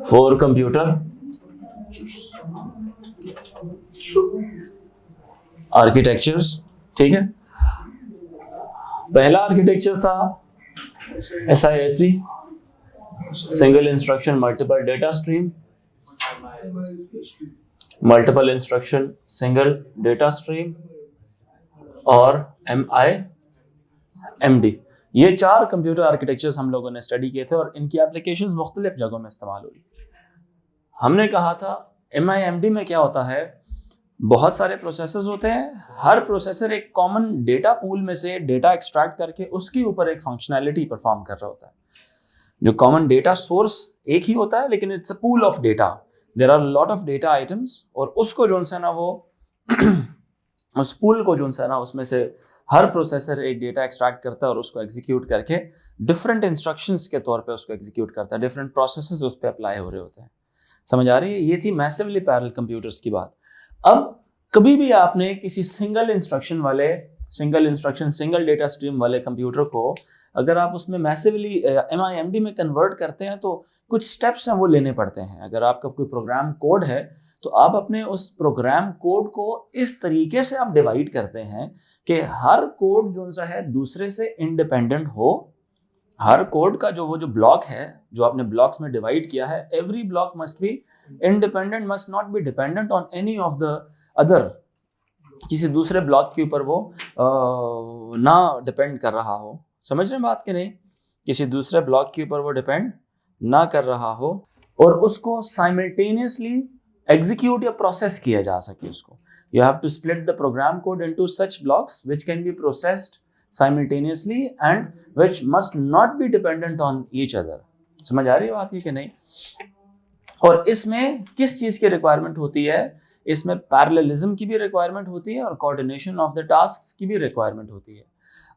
4 computer architectures, ठीक है। पहला आर्किटेक्चर था SISD, single instruction multiple data stream, multiple instruction single data stream और MIMD। ये 4 कंप्यूटर आर्किटेक्चर्स हम लोगों ने स्टडी किए थे और इनकी एप्लीकेशंस मुख्तलिफ जगहों में इस्तेमाल हुई। हमने कहा था MIMD में क्या होता है, बहुत सारे प्रोसेसर्स होते हैं, हर प्रोसेसर एक कॉमन डेटा पूल में से डेटा एक्सट्रैक्ट करके उसके ऊपर एक फंक्शनैलिटी परफॉर्म कर रहा होता है। जो कॉमन डेटा सोर्स एक ही होता है लेकिन it's a pool of data, there are lot of data items, और उसको जो है ना वो उस पूल को जो है ना उसमें से हर प्रोसेसर एक डेटा एक्सट्रैक्ट करता है और उसको एग्जीक्यूट करके डिफरेंट इंस्ट्रक्शंस के तौर पे उसको एग्जीक्यूट करता है, डिफरेंट प्रोसेसेस उस पर अप्लाई हो रहे होते हैं। समझ आ रही है? ये थी मैसिवली पैरेलल कंप्यूटर्स की बात। अब कभी भी आपने किसी single instruction single data stream वाले कंप्यूटर को अगर आप उसमें मैसिवली MIMD में कन्वर्ट करते हैं तो कुछ स्टेप्स हैं वो लेने पड़ते हैं। अगर आपका कोई प्रोग्राम कोड है तो आप अपने उस प्रोग्राम कोड को इस तरीके से आप डिवाइड करते हैं कि हर कोड जो सा है दूसरे से इंडिपेंडेंट हो। हर कोड का वो जो ब्लॉक है, जो आपने ब्लॉक्स में डिवाइड किया है, every block must be independent, must not be dependent on any of the other. किसी दूसरे ब्लॉक के ऊपर वो ना डिपेंड कर रहा हो। समझ रहे हैं बात कि नहीं? किसी दूसरे ब्लॉक के ऊपर वो डिपेंड ना कर रहा हो और उसको साइमल्टेनियसली एग्जीक्यूट या प्रोसेस किया जा सके उसको। You have to split the program code into such blocks which can be processed simultaneously and which must not be dependent on each other. समझ आ रही है बात ये कि नहीं? और इसमें किस चीज़ की रिक्वायरमेंट होती है? इसमें पैरेललिज्म की भी रिक्वायरमेंट होती है और कोऑर्डिनेशन ऑफ द टास्क्स की भी रिक्वायरमेंट होती है।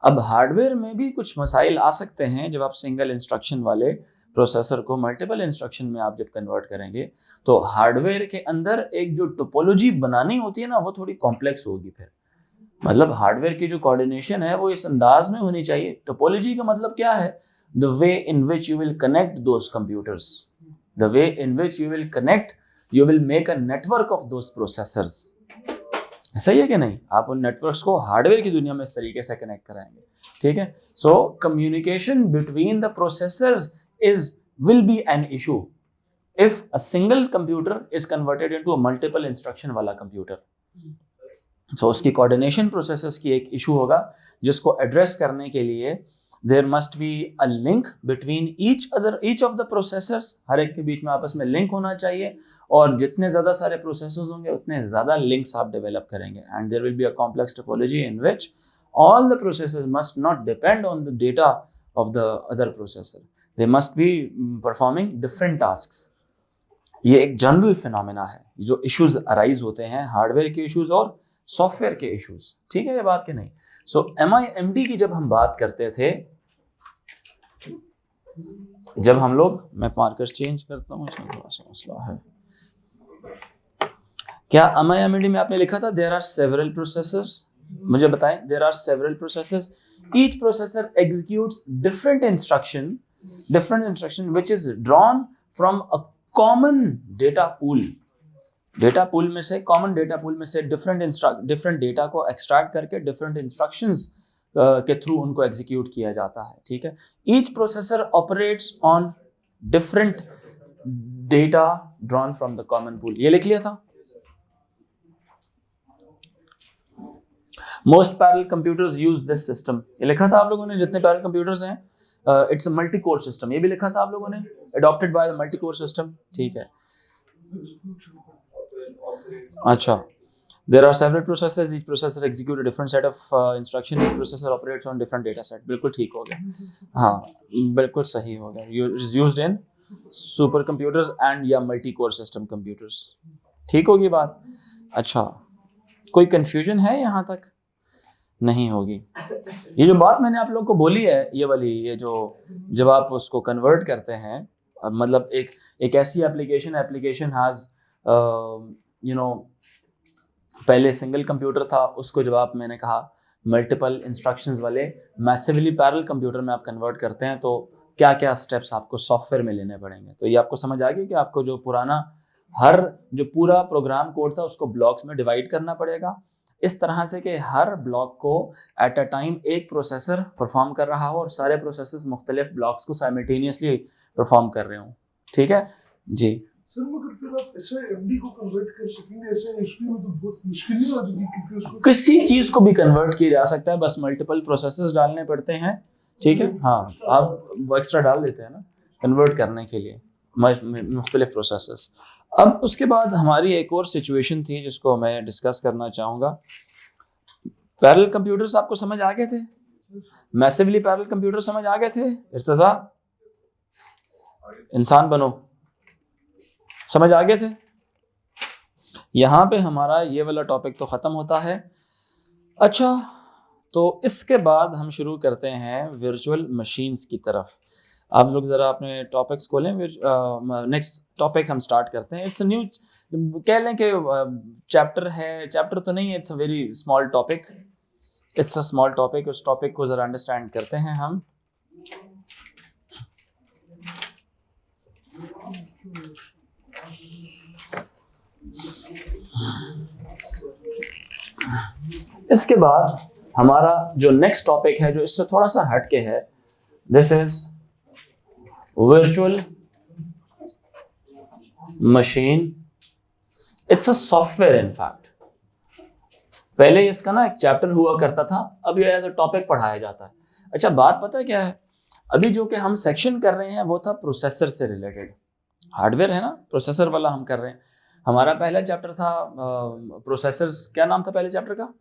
अब हार्डवेयर में भी कुछ मसाइल आ सकते हैं जब आप सिंगल इंस्ट्रक्शन वाले प्रोसेसर को मल्टीपल इंस्ट्रक्शन में आप जब कन्वर्ट करेंगे तो हार्डवेयर के अंदर एक जो टोपोलॉजी बनानी होती है ना वो थोड़ी कॉम्प्लेक्स होगी। फिर मतलब हार्डवेयर की जो कोऑर्डिनेशन है वो इस अंदाज में होनी चाहिए। टोपोलॉजी का मतलब क्या है? The way in which you will connect those computers, the way in which you will connect, you will make a network of those processors. सही है कि नहीं? आप उन नेटवर्क्स को हार्डवेयर की दुनिया में इस तरीके से कनेक्ट कराएंगे, ठीक है। So communication between the processors will be an issue if a single computer is converted into a multiple instruction वाला computer. So उसकी coordination processes की एक issue होगा जिसको address करने के लिए there must be a link between each of the processors. हर एक के बीच में आपस में link होना चाहिए और जितने ज़्यादा सारे processors होंगे उतने ज़्यादा links आप develop करेंगे and there will be a complex topology in which all the processors must not depend on the data of the other processor. They must be performing different tasks. ये एक general phenomena है जो issues arise होते हैं, hardware के issues और software के issues, ठीक है ये बात कि नहीं? सो MIMD की जब हम बात करते थे, जब हम लोग, मैं मार्कर चेंज करता हूँ, इसमें थोड़ा सा मसला है। क्या MIMD में आपने लिखा था there are several processors? मुझे बताएं, there are several processors. Each processor executes different instruction which is drawn from a common data pool. Data pool में से, कॉमन डेटा पूल में से डिफरेंट डेटा को एक्सट्रैक्ट करके डिफरेंट इंस्ट्रक्शंस के through उनको एग्जीक्यूट किया जाता है, ठीक है। Each processor operates on different data drawn from the common pool. ये लिख लिया था। Most parallel computers use this system, ये लिखा था आप लोगों ने। जितने पैरेलल कंप्यूटर्स हैं it's a multi core system, ये भी लिखा था आप लोगों ने, adopted by the multi core system, ठीक है। अच्छा, there are several processors, each processor execute a different set of instruction, each processor operates on different data set. बिल्कुल ठीक हो गया, हाँ बिल्कुल सही हो गया। is used in super computers and या multi core system computers, ठीक होगी बात। अच्छा, कोई कंफ्यूजन है यहाँ तक? नहीं होगी। ये जो बात मैंने आप लोगों को बोली है, ये वाली, ये जो जब आप उसको कन्वर्ट करते हैं, मतलब एक ऐसी एप्लीकेशन हैज़ यू नो, पहले सिंगल कंप्यूटर था, उसको जब आप, मैंने कहा मल्टीपल इंस्ट्रक्शंस वाले मैसिवली पैरेलल कंप्यूटर में आप कन्वर्ट करते हैं तो क्या क्या स्टेप्स आपको सॉफ्टवेयर में लेने पड़ेंगे। तो ये आपको समझ आ गया कि आपको जो पुराना जो पूरा प्रोग्राम कोड था उसको ब्लॉक्स में डिवाइड करना पड़ेगा, इस तरह से कि हर ब्लॉक को एट अ टाइम एक प्रोसेसर परफॉर्म कर रहा हो और सारे प्रोसेसर्स मुख्तलिफ ब्लॉक्स को साइमल्टेनियसली परफॉर्म कर रहे हों। ठीक है जी सर, मगर फिर आप ऐसे एमडी को कन्वर्ट कर सकेंगे, ऐसे एचपी में तो बहुत मुश्किल नहीं हो जाएगी, क्योंकि उसको किसी चीज को भी कन्वर्ट किया जा सकता है, बस मल्टीपल प्रोसेसर्स डालने पड़ते हैं। ठीक है, हाँ, आप वो एक्स्ट्रा डाल देते हैं ना कन्वर्ट करने के लिए मुख्तलिफ प्रोसेसर्स। अब उसके बाद हमारी एक और सिचुएशन थी जिसको मैं डिस्कस करना चाहूँगा। पैरेलल कंप्यूटर्स आपको समझ आ गए थे? मैसिवली पैरेलल कंप्यूटर समझ आ गए थे? इर्तज़ा, इंसान बनो, समझ आ गए थे? यहाँ पे हमारा ये वाला टॉपिक तो ख़त्म होता है। अच्छा, तो इसके बाद हम शुरू करते हैं वर्चुअल मशीन्स की तरफ। आप लोग ज़रा अपने टॉपिक्स खोलें, नेक्स्ट टॉपिक हम स्टार्ट करते हैं। इट्स न्यू, कह लें कि चैप्टर है, चैप्टर तो नहीं है, it's a very small topic, it's a small topic. उस टॉपिक को ज़रा अंडरस्टैंड करते हैं हम। इसके बाद हमारा जो नेक्स्ट टॉपिक है जो इससे थोड़ा सा हट के है, this is virtual machine. It's a software in fact. पहले इसका ना एक चैप्टर हुआ करता था, अब ये एज अ टॉपिक पढ़ाया जाता है। अच्छा, बात पता है क्या है, अभी जो कि हम सेक्शन कर रहे हैं वो था प्रोसेसर से रिलेटेड, हार्डवेयर है ना, प्रोसेसर वाला हम कर रहे हैं। हमारा पहला चैप्टर था प्रोसेसर्स, क्या नाम था पहले चैप्टर का?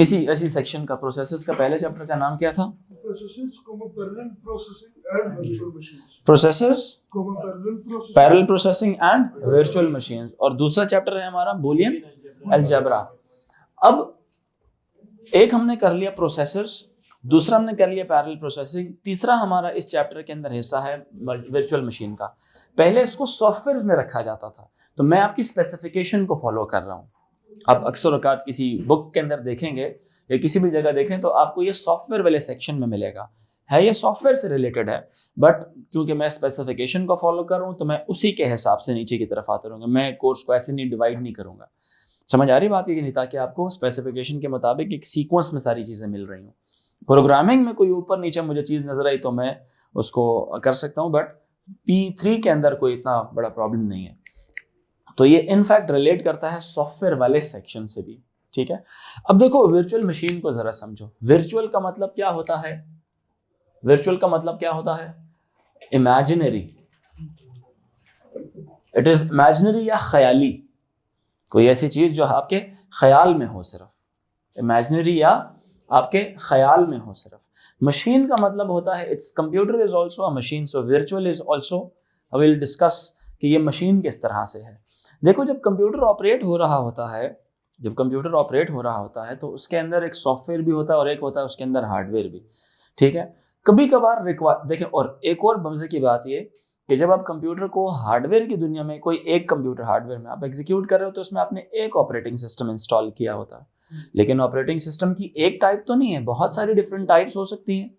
इसी सेक्शन का प्रोसेसर्स का पहले चैप्टर का नाम क्या था? Processors, parallel processing and virtual machines. और दूसरा चैप्टर है हमारा बूलियन अलजेब्रा। अब एक हमने कर लिया प्रोसेसर्स, दूसरा हमने कर लिया पैरेलल प्रोसेसिंग, तीसरा हमारा इस चैप्टर के अंदर हिस्सा है वर्चुअल मशीन का। पहले इसको सॉफ्टवेयर में रखा जाता था, तो मैं आपकी स्पेसिफिकेशन को फॉलो कर रहा हूँ। आप अक्सर औकात किसी बुक के अंदर देखेंगे या किसी भी जगह देखें तो आपको ये सॉफ्टवेयर वाले सेक्शन में मिलेगा, है ये सॉफ्टवेयर से रिलेटेड है, बट क्योंकि मैं स्पेसिफिकेशन को फॉलो कर रहा हूँ तो मैं उसी के हिसाब से नीचे की तरफ आता रहूँगा। मैं कोर्स को ऐसे नहीं डिवाइड नहीं करूँगा। समझ आ रही बात है कि नहीं? ताकि आपको स्पेसिफिकेशन के मुताबिक एक सीक्वेंस में सारी चीज़ें मिल रही हूँ। प्रोग्रामिंग में कोई ऊपर नीचे मुझे चीज़ नजर आई तो मैं उसको कर सकता हूँ, बट P3 के अंदर कोई इतना बड़ा प्रॉब्लम नहीं है। तो ये इनफैक्ट रिलेट करता है सॉफ्टवेयर वाले सेक्शन से भी। ठीक है, अब देखो वर्चुअल मशीन को जरा समझो। वर्चुअल का मतलब क्या होता है? वर्चुअल का मतलब क्या होता है? इमेजिनरी। इट इज इमेजिनरी या ख्याली, कोई ऐसी चीज जो आपके ख्याल में हो, सिर्फ इमेजिनरी या आपके ख्याल में हो सिर्फ। मशीन का मतलब होता है it's computer is also a machine, so virtual is also, I will discuss कि ये मशीन किस तरह से है। देखो, जब कंप्यूटर ऑपरेट हो रहा होता है, जब कंप्यूटर ऑपरेट हो रहा होता है तो उसके अंदर एक सॉफ्टवेयर भी होता है और एक होता है उसके अंदर हार्डवेयर भी। ठीक है, कभी कभार देखें, और एक और मजे की बात ये कि जब आप कंप्यूटर को हार्डवेयर की दुनिया में, कोई एक कंप्यूटर हार्डवेयर में आप एग्जीक्यूट कर रहे हो तो उसमें आपने एक ऑपरेटिंग सिस्टम इंस्टॉल किया होता है, लेकिन ऑपरेटिंग सिस्टम की एक टाइप तो नहीं है, बहुत सारी डिफरेंट टाइप्स हो सकती हैं।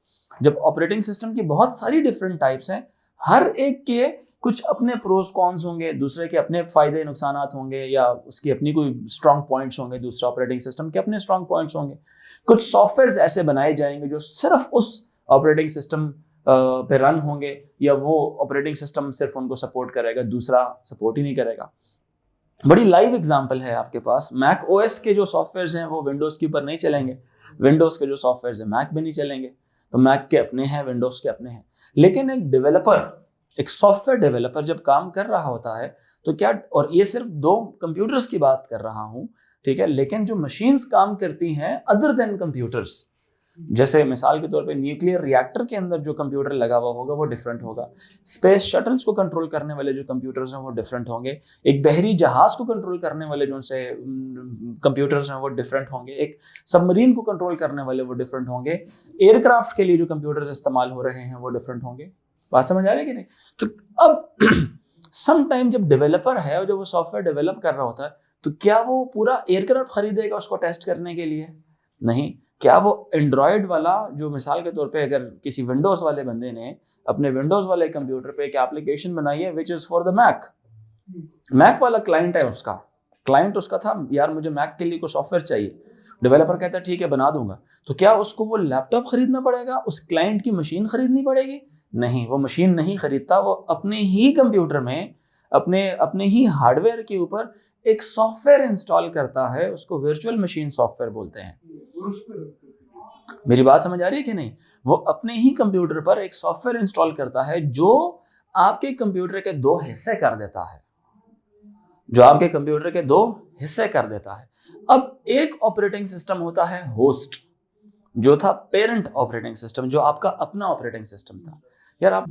जब ऑपरेटिंग सिस्टम की बहुत सारी डिफरेंट टाइप्स हैं, हर एक के कुछ अपने प्रोस कॉन्स होंगे, दूसरे के अपने फायदे नुकसानात होंगे, या उसकी अपनी कोई स्ट्रॉन्ग पॉइंट्स होंगे, दूसरा ऑपरेटिंग सिस्टम के अपने स्ट्रॉन्ग पॉइंट्स होंगे। कुछ सॉफ्टवेयर्स ऐसे बनाए जाएंगे जो सिर्फ उस ऑपरेटिंग सिस्टम पे रन होंगे, या वो ऑपरेटिंग सिस्टम सिर्फ उनको सपोर्ट करेगा, दूसरा सपोर्ट ही नहीं करेगा। बड़ी लाइव एग्जांपल है आपके पास, मैक ओएस के जो सॉफ्टवेयर्स हैं वो विंडोज़ के ऊपर नहीं चलेंगे, विंडोज़ के जो सॉफ्टवेयर्स हैं मैक में नहीं चलेंगे। तो मैक के अपने हैं, विंडोज़ के अपने हैं। लेकिन एक डेवलपर, एक सॉफ्टवेयर डेवलपर जब काम कर रहा होता है तो क्या, और ये सिर्फ 2 कंप्यूटर्स की बात कर रहा हूँ, ठीक है, लेकिन जो मशीन्स काम करती हैं अदर देन कंप्यूटर्स, जैसे मिसाल के तौर पे न्यूक्लियर रिएक्टर के अंदर जो कंप्यूटर लगा हुआ होगा वो डिफरेंट होगा, स्पेस शटल्स को कंट्रोल करने वाले जो कंप्यूटर्स हैं वो डिफरेंट होंगे, एक बहरी जहाज को कंट्रोल करने वाले जो उनसे कंप्यूटर्स हैं वो डिफरेंट होंगे, एक सबमरीन को कंट्रोल करने वाले वो डिफरेंट होंगे, एयरक्राफ्ट के लिए जो कंप्यूटर्स इस्तेमाल हो रहे हैं वो डिफरेंट होंगे। बात समझ आ रही है कि नहीं? तो अब सम टाइम जब डेवलपर है और जब वो सॉफ्टवेयर डेवलप कर रहा होता है तो क्या वो पूरा एयरक्राफ्ट खरीदेगा उसको टेस्ट करने के लिए? नहीं, क्या वो एंड्रॉयड वाला जो मिसाल के तौर पे अगर किसी विंडोज़ वाले बंदे ने अपने विंडोज़ वाले कंप्यूटर पे एक एप्लीकेशन बनाई है which is for the Mac वाला क्लाइंट है, उसका क्लाइंट उसका था यार मुझे मैक के लिए कोई सॉफ्टवेयर चाहिए, डेवलपर कहता है ठीक है बना दूंगा, तो क्या उसको वो लैपटॉप खरीदना पड़ेगा, उस क्लाइंट की मशीन खरीदनी पड़ेगी? नहीं, वो मशीन नहीं खरीदता, वो अपने ही कंप्यूटर में अपने ही हार्डवेयर के ऊपर एक सॉफ्टवेयर इंस्टॉल करता है, उसको वर्चुअल मशीन सॉफ्टवेयर बोलते हैं। मेरी बात समझ आ रही है कि नहीं? वो अपने ही कंप्यूटर पर एक सॉफ्टवेयर इंस्टॉल करता है जो आपके कंप्यूटर के दो हिस्से कर देता है, जो आपके कंप्यूटर के दो हिस्से कर देता है। अब एक ऑपरेटिंग सिस्टम होता है होस्ट, जो था पेरेंट ऑपरेटिंग सिस्टम, जो आपका अपना ऑपरेटिंग सिस्टम था। यार आप,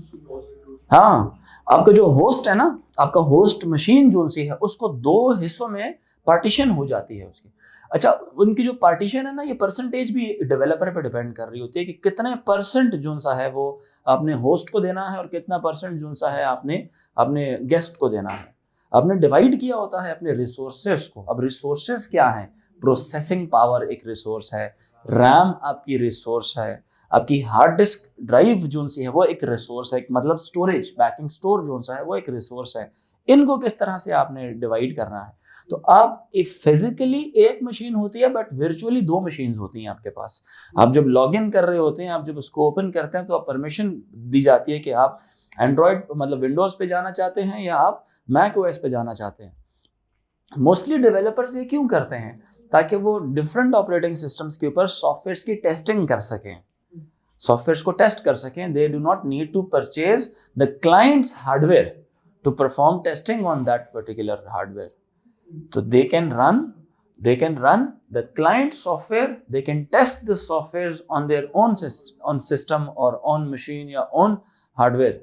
हाँ, आपका जो होस्ट है ना, आपका होस्ट मशीन जो सी है उसको दो हिस्सों में पार्टीशन हो जाती है उसकी। अच्छा, उनकी जो पार्टीशन है ना, ये परसेंटेज भी डेवलपर पे डिपेंड कर रही होती है कि कितने परसेंट जो सा है वो आपने होस्ट को देना है और कितना परसेंट जो सा है आपने अपने गेस्ट को देना है। आपने डिवाइड किया होता है अपने रिसोर्सेस को। अब रिसोर्सेस क्या हैं? प्रोसेसिंग पावर एक रिसोर्स है, रैम आपकी रिसोर्स है, आपकी हार्ड डिस्क ड्राइव जो सी है वो एक रिसोर्स है, मतलब स्टोरेज बैकिंग स्टोर जो सा है वो एक रिसोर्स है। इनको किस तरह से आपने डिवाइड करना है? तो आप फिजिकली एक मशीन होती है बट वर्चुअली दो मशीन होती हैं आपके पास। आप जब लॉग इन कर रहे होते हैं, आप जब उसको ओपन करते हैं तो आप परमिशन दी जाती है कि आप एंड्रॉयड मतलब विंडोज पे जाना चाहते हैं या आप मैक ओएस पे जाना चाहते हैं। मोस्टली डेवलपर्स ये क्यों करते हैं? ताकि वो डिफरेंट ऑपरेटिंग सिस्टम्स के ऊपर सॉफ्टवेयर्स की टेस्टिंग कर सकें, सॉफ्टवेयर्स को टेस्ट कर सकें। They do not need to purchase the client's hardware to perform testing on that particular hardware. So they can run the client software, they can test the softwares on their own system or on machine या on hardware.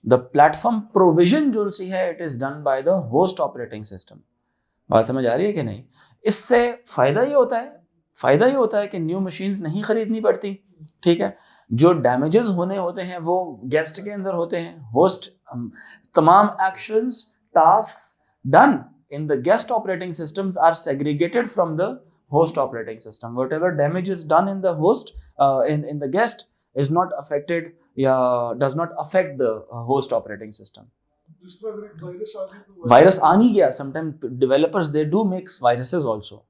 The platform provision जो सी है it is done by the host operating system. बात समझ आ रही है कि नहीं? इससे फायदा ये होता है कि न्यू मशीन्स नहीं खरीदनी पड़ती, ठीक है। जो डैमेजेस होने होते हैं वो गेस्ट के अंदर होते हैं। होस्ट तमाम actions tasks done in the guest operating systems are segregated from the host operating system. Whatever damage is done in the host in the guest is not affected या does not affect the host operating system. Virus आ नहीं गया, sometime developers they do mix viruses also.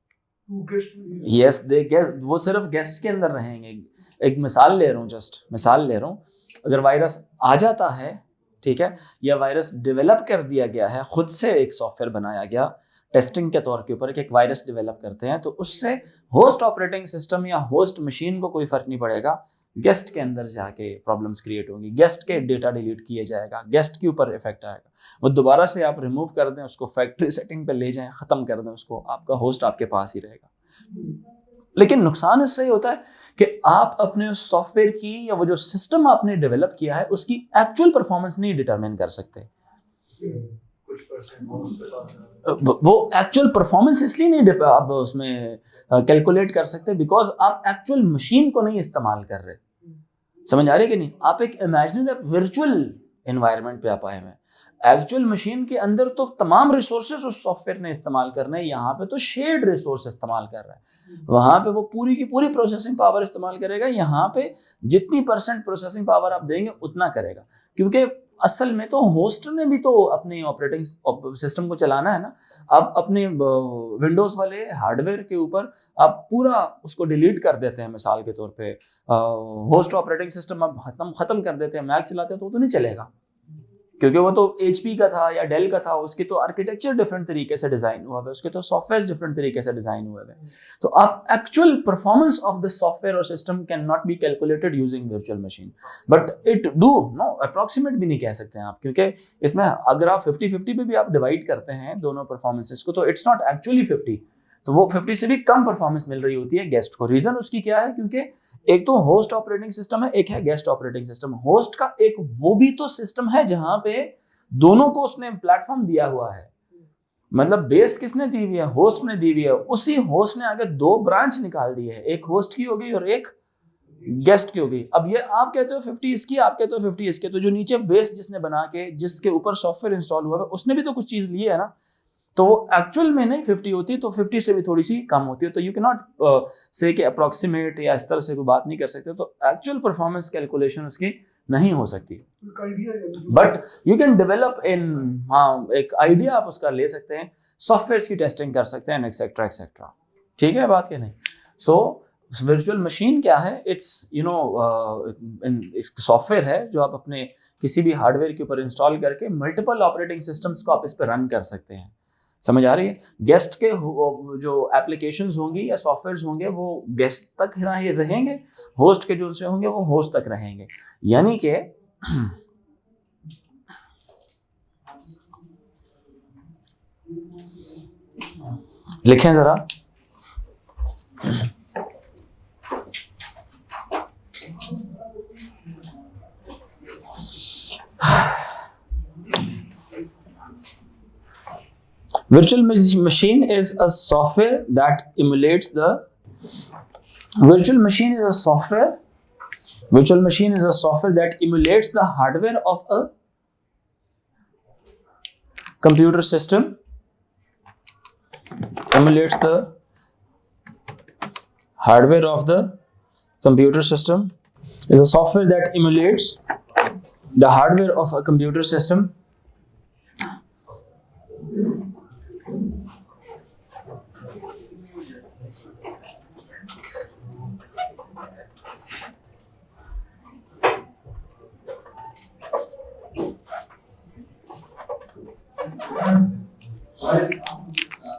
Yes, they get, वो सिर्फ guest के अंदर रहेंगे। एक मिसाल ले रहा हूँ, अगर वायरस आ जाता है, ठीक है, या वायरस डेवलप कर दिया गया है, खुद से एक सॉफ्टवेयर बनाया गया टेस्टिंग के तौर के ऊपर कि एक वायरस डेवलप करते हैं, तो उससे होस्ट ऑपरेटिंग सिस्टम या होस्ट मशीन को कोई फर्क नहीं पड़ेगा। गेस्ट के अंदर जाके प्रॉब्लम्स क्रिएट होंगी, गेस्ट के डेटा डिलीट किए जाएगा, गेस्ट के ऊपर इफेक्ट आएगा। वो दोबारा से आप रिमूव कर दें उसको, फैक्ट्री सेटिंग पे ले जाएं, ख़त्म कर दें उसको, आपका होस्ट आपके पास ही रहेगा। लेकिन नुकसान इससे ही होता है कि आप अपने सॉफ्टवेयर की या वो जो सिस्टम आपने डेवलप किया है उसकी एक्चुअल परफॉर्मेंस नहीं डिटरमिन कर सकते। वो एक्चुअल परफॉर्मेंस इसलिए नहीं आप उसमें कैलकुलेट कर सकते बिकॉज आप एक्चुअल मशीन को नहीं इस्तेमाल कर रहे। समझ आ रही है कि नहीं? आप एक इमेजिनरी वर्चुअल एनवायरनमेंट पे आप आए हैं। एक्चुअल मशीन के अंदर तो तमाम रिसोर्सेज उस सॉफ्टवेयर ने इस्तेमाल करना है, यहाँ पे तो शेयर्ड रिसोर्स इस्तेमाल कर रहा है। वहाँ पे वो पूरी की पूरी प्रोसेसिंग पावर इस्तेमाल करेगा, यहाँ पे जितनी % प्रोसेसिंग पावर आप देंगे उतना करेगा, क्योंकि असल में तो होस्ट ने भी तो अपने ऑपरेटिंग सिस्टम को चलाना है ना। आप अपने विंडोज़ वाले हार्डवेयर के ऊपर आप पूरा उसको डिलीट कर देते हैं, मिसाल के तौर पे होस्ट ऑपरेटिंग सिस्टम आप ख़त्म कर देते हैं, मैक चलाते हैं तो वो तो नहीं चलेगा, क्योंकि वो तो HP का था या डेल का था, उसकी तो आर्किटेक्चर डिफरेंट तरीके से डिज़ाइन हुआ है, उसके तो सॉफ्टवेयर डिफरेंट तरीके से डिज़ाइन हुए हैं। तो आप actual performance of the software और system can not be calculated using virtual machine, but it do no approximate भी नहीं कह सकते हैं आप, क्योंकि इसमें अगर आप 50-50 पे भी आप डिवाइड करते हैं दोनों परफॉर्मेंसेस को तो इट्स नॉट एक्चुअली 50, तो वो 50 से भी कम परफॉर्मेंस मिल रही होती है गेस्ट को। रीज़न उसकी क्या है? क्योंकि एक तो होस्ट ऑपरेटिंग सिस्टम है, एक है गेस्ट ऑपरेटिंग सिस्टम। होस्ट का एक वो भी तो सिस्टम है जहां पे दोनों को उसने प्लेटफॉर्म दिया हुआ है, मतलब बेस किसने दी हुई है? होस्ट ने दी हुई है। उसी होस्ट ने आगे दो ब्रांच निकाल दी है, एक होस्ट की हो गई और एक गेस्ट की हो गई। अब ये आप कहते हो 50 इसकी, आप कहते हो 50 इसके, तो जो नीचे बेस जिसने बना के जिसके ऊपर सॉफ्टवेयर इंस्टॉल हुआ है उसने भी तो कुछ चीज ली है ना। तो एक्चुअल में नहीं 50 होती है, तो 50 से भी थोड़ी सी कम होती है। तो यू कैन नॉट से कि अप्रॉक्सीमेट या इस तरह से कोई बात नहीं कर सकते, तो एक्चुअल परफॉर्मेंस कैलकुलेशन उसकी नहीं हो सकती, but you can develop in, हाँ एक आइडिया आप उसका ले सकते हैं, सॉफ्टवेयर की टेस्टिंग कर सकते हैं, एक्सेट्रा एक्सेट्रा। ठीक है बात, के नहीं। सो वर्चुअल मशीन क्या है, इट्स यू नो सॉफ्टवेयर है जो आप अपने किसी भी हार्डवेयर के ऊपर इंस्टॉल करके मल्टीपल ऑपरेटिंग सिस्टम्स को आप इस पर रन कर सकते हैं। समझ आ रही है? गेस्ट के जो एप्लीकेशंस होंगी या सॉफ्टवेयर्स होंगे वो गेस्ट तक ही रहेंगे, होस्ट के जो से होंगे वो होस्ट तक रहेंगे। यानी कि लिखें जरा, virtual machine is a software that emulates the virtual machine is a software that emulates the hardware of a computer system, emulates the hardware of the computer system, is a software that emulates the hardware of a computer system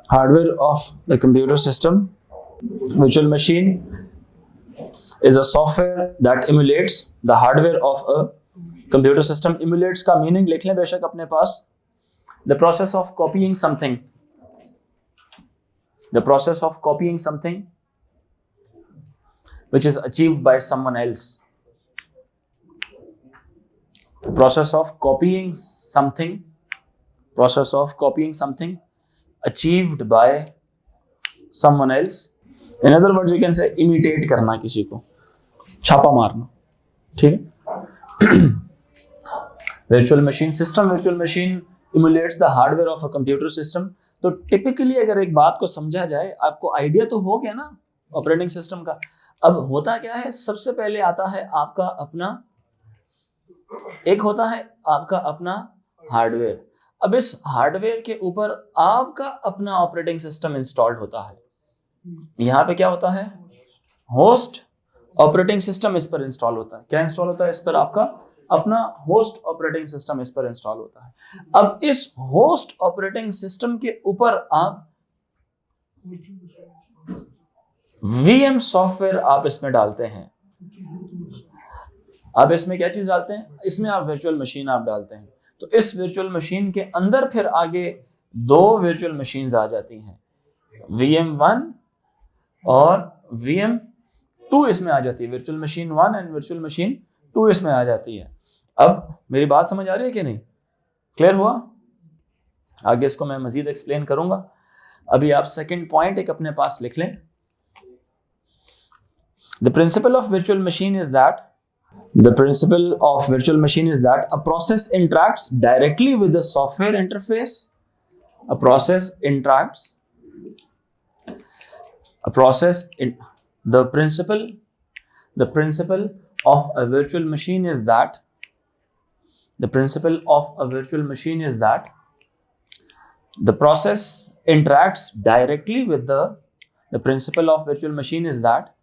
hardware of the computer system. Virtual machine is a software that emulates the hardware of a computer system. Emulates का meaning लिख लें बेशक अपने पास, the process of copying something, the process of copying something which is achieved by someone else. Process of copying something, process of copying something achieved by someone else. In other words, you can say imitate करना, किसी को छापा मारना। ठीक है? Virtual machine system, virtual machine emulates the hardware of a computer system. तो typically अगर एक बात को समझा जाए, आपको आइडिया तो हो गया ना ऑपरेटिंग सिस्टम का। अब होता क्या है, सबसे पहले आता है आपका अपना, एक होता है आपका अपना हार्डवेयर। अब इस हार्डवेयर के ऊपर आपका अपना ऑपरेटिंग सिस्टम इंस्टॉल्ड होता है। यहाँ पे क्या होता है, होस्ट ऑपरेटिंग सिस्टम इस पर इंस्टॉल होता है। क्या इंस्टॉल होता है इस पर? आपका अपना होस्ट ऑपरेटिंग सिस्टम इस पर इंस्टॉल होता है। अब इस होस्ट ऑपरेटिंग सिस्टम के ऊपर आप वीएम सॉफ्टवेयर आप इसमें डालते हैं। आप इसमें क्या चीज डालते हैं? इसमें आप वर्चुअल मशीन आप डालते हैं। तो इस वर्चुअल मशीन के अंदर फिर आगे दो वर्चुअल मशीन्स आ जाती हैं, VM1 और VM2 इसमें आ जाती है। Virtual machine 1 and virtual machine 2 इसमें आ जाती है। अब मेरी बात समझ आ रही है कि नहीं? क्लियर हुआ? आगे इसको मैं मजीद एक्सप्लेन करूंगा। अभी आप सेकंड पॉइंट एक अपने पास लिख लें। The principle of virtual machine is that a process interacts directly with the software interface. The principle of a virtual machine is that the process interacts directly with the principle of virtual machine is that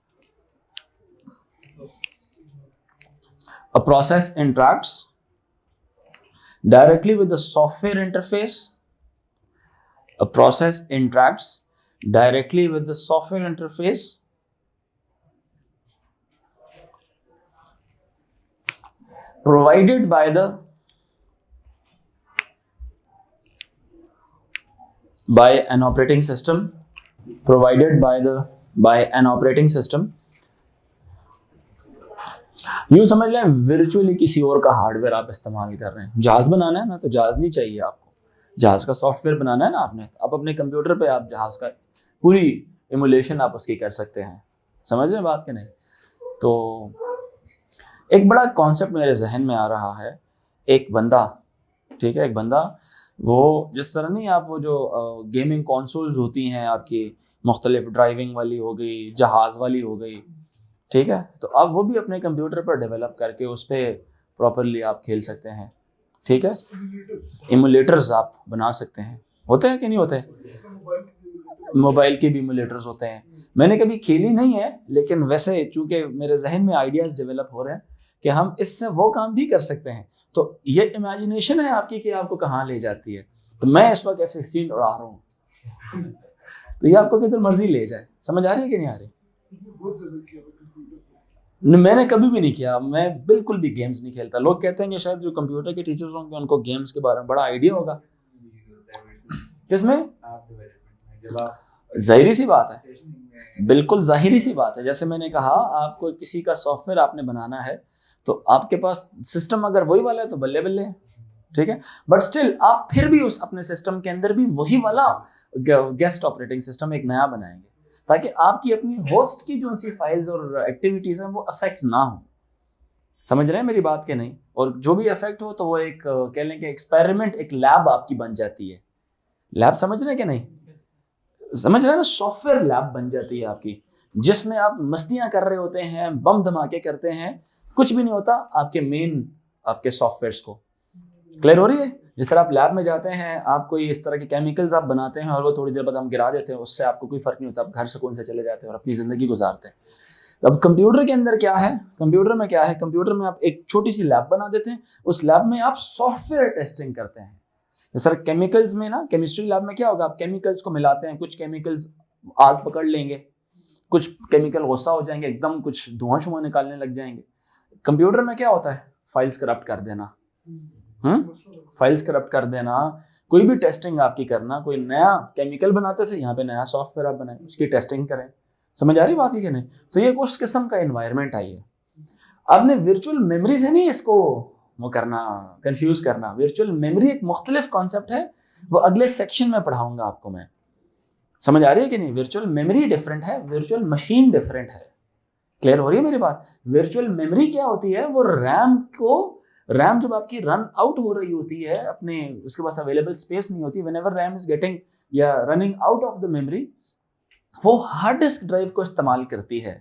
a process interacts directly with the software interface. A process interacts directly with the software interface provided by an operating system, यूं समझ लें virtually किसी और का hardware आप इस्तेमाल कर रहे हैं। जहाज बनाना है ना, तो जहाज नहीं चाहिए आपको, जहाज का सॉफ्टवेयर बनाना है ना आपने, आप अपने कंप्यूटर पे आप जहाज का पूरी इमुलेशन आप उसकी कर सकते हैं। समझ रहे बात कि नहीं? तो एक बड़ा कॉन्सेप्ट मेरे जहन में आ रहा है। एक बंदा, ठीक है, एक बंदा वो जिस तरह नहीं, आप वो जो गेमिंग कंसोल्स होती हैं आपकी, मुख्तलिफ ड्राइविंग वाली हो गई, जहाज़ वाली हो गई, ठीक है, तो आप वो भी अपने कंप्यूटर पर डेवलप करके उस पर प्रॉपरली आप खेल सकते हैं, ठीक है। इमुलेटर्स आप बना सकते हैं, होते हैं कि नहीं होते? मोबाइल के भी इमुलेटर्स होते हैं। मैंने कभी खेली नहीं है, लेकिन वैसे चूंकि मेरे जहन में आइडियाज़ डेवलप हो रहे हैं कि हम इससे वो काम भी कर सकते हैं, तो ये इमेजिनेशन है आपकी कि आपको कहाँ ले जाती है। तो मैं इस वक्त F-16 उड़ा रहा हूँ तो ये आपको किधर मर्जी ले जाए। समझ आ रही है कि नहीं आ रही? मैंने कभी भी नहीं किया, मैं बिल्कुल भी गेम्स नहीं खेलता। लोग कहते हैं कि शायद जो कंप्यूटर के टीचर्स होंगे उनको गेम्स के बारे में बड़ा आइडिया होगा। किसमें? जाहिर सी बात है, बिल्कुल जाहिर सी बात है। जैसे मैंने कहा, आपको किसी का सॉफ्टवेयर आपने बनाना है तो आपके पास सिस्टम अगर वही वाला है तो बल्ले बल्ले है, ठीक है, बट स्टिल आप फिर भी उस अपने सिस्टम के अंदर भी वही वाला गेस्ट ऑपरेटिंग सिस्टम एक नया बनाएंगे, ताकि आपकी अपनी होस्ट की जो सी फाइल्स और एक्टिविटीज हैं वो अफेक्ट ना हो। समझ रहे हैं मेरी बात के नहीं? और जो भी अफेक्ट हो तो वो एक कह लें कि एक्सपेरिमेंट, एक लैब आपकी बन जाती है। लैब समझ रहे हैं कि नहीं? समझ रहे हैं ना? सॉफ्टवेयर लैब बन जाती है आपकी, जिसमें आप मस्तियां कर रहे होते हैं, बम धमाके करते हैं, कुछ भी नहीं होता आपके मेन आपके सॉफ्टवेयर्स को। क्लियर हो रही है? जिस तरह आप लैब में जाते हैं, आप कोई इस तरह के केमिकल्स आप बनाते हैं और वो थोड़ी देर बाद हम गिरा देते हैं, उससे आपको कोई फर्क नहीं होता, आप घर सुकून से चले जाते हैं और अपनी जिंदगी गुजारते हैं। अब कंप्यूटर के अंदर क्या है? कंप्यूटर में क्या है? कंप्यूटर में आप एक छोटी सी लैब बना देते हैं, उस लैब में आप सॉफ्टवेयर टेस्टिंग करते हैं। सर केमिकल्स में ना, केमिस्ट्री लैब में क्या होगा, आप केमिकल्स को मिलाते हैं, कुछ केमिकल्स आग पकड़ लेंगे, कुछ केमिकल गुस्सा हो जाएंगे, एकदम कुछ धुआं शुआं निकालने लग जाएंगे। कंप्यूटर में क्या होता है? फाइल्स करप्ट कर देना, फाइल्स करप्ट कर देना, कोई भी टेस्टिंग आपकी करना। कोई नया केमिकल बनाते थे, यहाँ पे नया सॉफ्टवेयर आप बनाए, उसकी टेस्टिंग करें। समझ आ रही बात है कि नहीं? तो ये उस किस्म का एनवायरनमेंट आई है। आपने वर्चुअल मेमोरी से नहीं इसको वो करना, कंफ्यूज करना। वर्चुअल मेमोरी एक मुख्तलिफ कॉन्सेप्ट है, वो अगले सेक्शन में पढ़ाऊंगा आपको मैं। समझ आ रही है कि नहीं? वर्चुअल मेमोरी डिफरेंट है, वर्चुअल मशीन डिफरेंट है। क्लियर हो रही है मेरी बात? वर्चुअल मेमोरी क्या होती है? वो रैम जब आपकी रन आउट हो रही होती है, अपने उसके पास अवेलेबल स्पेस नहीं होती, व्हेनेवर रैम इज गेटिंग या running out of the memory, वो हार्ड डिस्क ड्राइव को इस्तेमाल करती है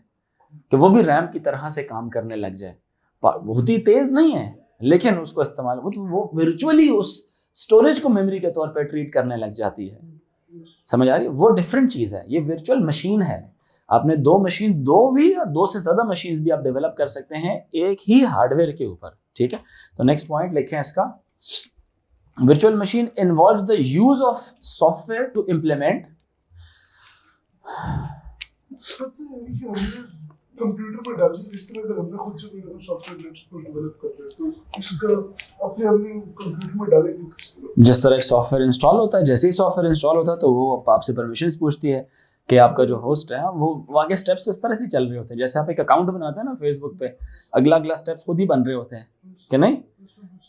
कि वो भी रैम की तरह से काम करने लग जाए। बहुत ही तेज नहीं है, लेकिन उसको इस्तेमाल वो वर्चुअली उस स्टोरेज को मेमोरी के तौर पर ट्रीट करने लग जाती है। समझ आ रही है? वो डिफरेंट चीज है, ये वर्चुअल मशीन है। आपने दो मशीन, दो भी या दो से ज्यादा मशीन भी आप डेवलप कर सकते हैं एक ही हार्डवेयर के ऊपर, ठीक है। तो नेक्स्ट पॉइंट लिखें इसका, virtual machine involves the use of software to implement. Computer पर डालने इस तरह अगर हमने खुद से कोई सॉफ्टवेयर डेवलप करना है तो इसका अपने कंप्यूटर में डालेंगे। जिस तरह एक सॉफ्टवेयर इंस्टॉल होता है, जैसे ही सॉफ्टवेयर इंस्टॉल होता है तो वो आपसे परमिशंस पूछती है कि आपका जो होस्ट है वो आगे स्टेप्स इस तरह से चल रहे होते हैं। जैसे आप एक अकाउंट बनाते हैं ना फेसबुक पे, अगला अगला स्टेप्स खुद ही बन रहे होते हैं कि नहीं?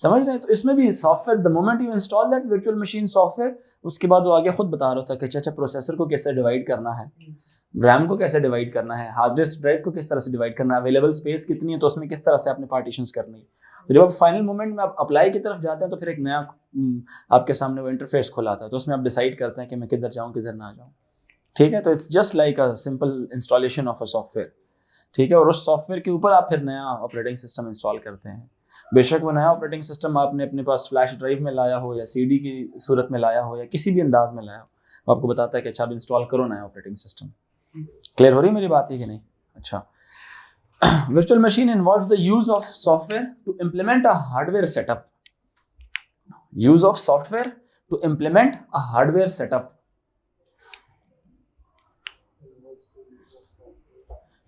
समझ रहे हैं? तो इसमें भी software, the moment you install that virtual machine software, उसके बाद वो आगे खुद बता रहा होता है कि अच्छा प्रोसेसर को कैसे डिवाइड करना है, रैम को कैसे डिवाइड करना है, हार्ड डिस्क ड्राइव को किस तरह से डिवाइड करना है, अवेलेबल स्पेस कितनी है तो उसमें किस तरह से आपने पार्टीशंस करनी है। तो जब आप फाइनल मोमेंट में आप अप्लाई की तरफ जाते हैं तो फिर एक नया आपके सामने वो इंटरफेस खुला आता है, तो उसमें आप डिसाइड करते हैं कि मैं किधर जाऊँ किधर ना जाऊँ, ठीक है। तो it's just like a simple installation of a software, ठीक है। और उस सॉफ्टवेयर के ऊपर आप फिर नया ऑपरेटिंग सिस्टम इंस्टॉल करते हैं। बेशक वो नया ऑपरेटिंग सिस्टम आपने अपने पास फ्लैश ड्राइव में लाया हो या सीडी की सूरत में लाया हो या किसी भी अंदाज में लाया हो, वो आपको बताता है कि अच्छा अब इंस्टॉल करो नया ऑपरेटिंग सिस्टम। क्लियर हो रही है मेरी बात है कि नहीं? अच्छा, virtual machine involves the use of software to implement a hardware setup. Use of software to implement a hardware setup.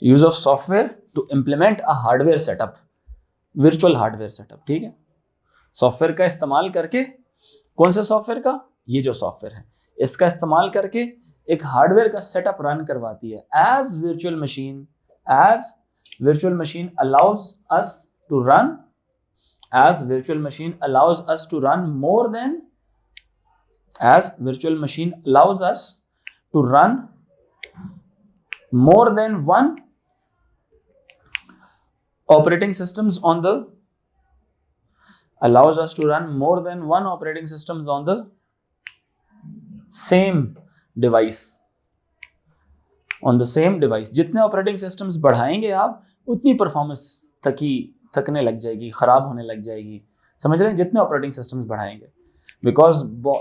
Use of software to implement a hardware setup. Virtual hardware setup, ठीक है। Software का इस्तेमाल करके, कौन से software का? ये जो सॉफ्टवेयर है इसका इस्तेमाल करके एक हार्डवेयर का सेटअप रन करवाती है। as virtual machine allows us to run more than one operating systems on the allows us to run more than one operating systems on the same device. On the same device. जितने operating systems बढ़ाएंगे आप उतनी performance थकने लग जाएगी, ख़राब होने लग जाएगी, समझ रहे हैं? जितने ऑपरेटिंग सिस्टम्स बढ़ाएंगे, बिकॉज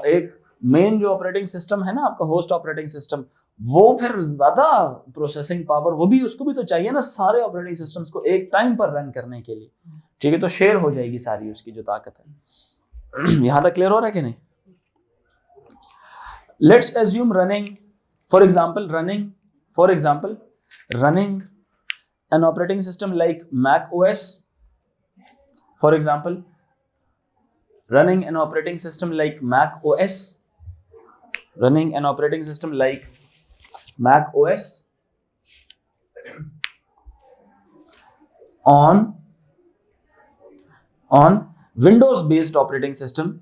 एक मेन जो ऑपरेटिंग सिस्टम है ना आपका होस्ट ऑपरेटिंग सिस्टम, वो फिर ज़्यादा प्रोसेसिंग पावर, वो भी उसको भी तो चाहिए ना सारे ऑपरेटिंग सिस्टम्स को एक टाइम पर रन करने के लिए, ठीक है? तो शेयर हो जाएगी सारी उसकी जो ताकत है। यहाँ तक क्लियर हो रहा है कि नहीं? Let's assume running, for example running an operating system like Mac OS, for example, running an operating system like Mac OS on Windows based operating system,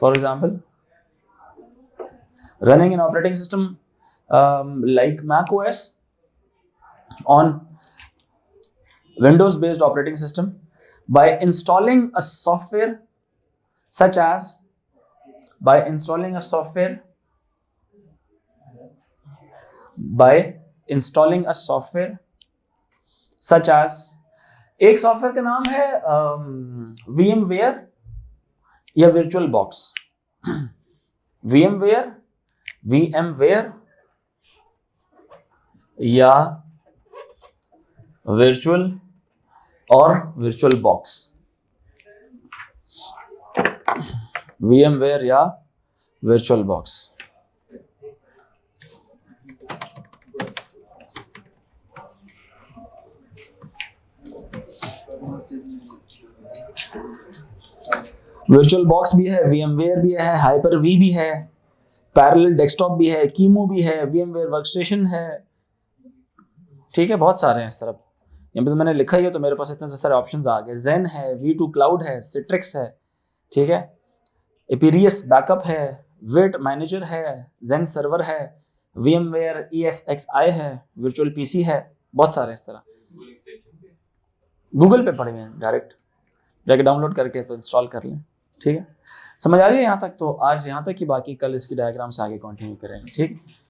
for example, running an operating system like Mac OS on Windows based operating system by installing a software such as एक software का नाम है VMware या virtual box। VMware या virtual box, VMware या virtual box। virtual box भी है, VMware भी है, Hyper-V भी है, पैरेलल डेस्कटॉप भी है, कीमो भी है, VMware वर्कस्टेशन है, ठीक है? बहुत सारे हैं इस तरफ। यहाँ पे तो मैंने लिखा ही है तो मेरे पास इतने सारे ऑप्शंस आ गए। Zen है, V2 क्लाउड है, Citrix है, ठीक है? एपीरियस बैकअप है, वेट मैनेजर है, Zen सर्वर है, VMware ESXi है, वर्चुअल PC है, बहुत सारे इस तरह। गूगल पे पड़े हुए हैं, डायरेक्ट जाके डाउनलोड करके तो इंस्टॉल कर लें, ठीक है? समझ आ रही है यहाँ तक? तो आज यहाँ तक ही, बाकी कल इसकी डायग्राम से आगे कंटिन्यू करेंगे, ठीक?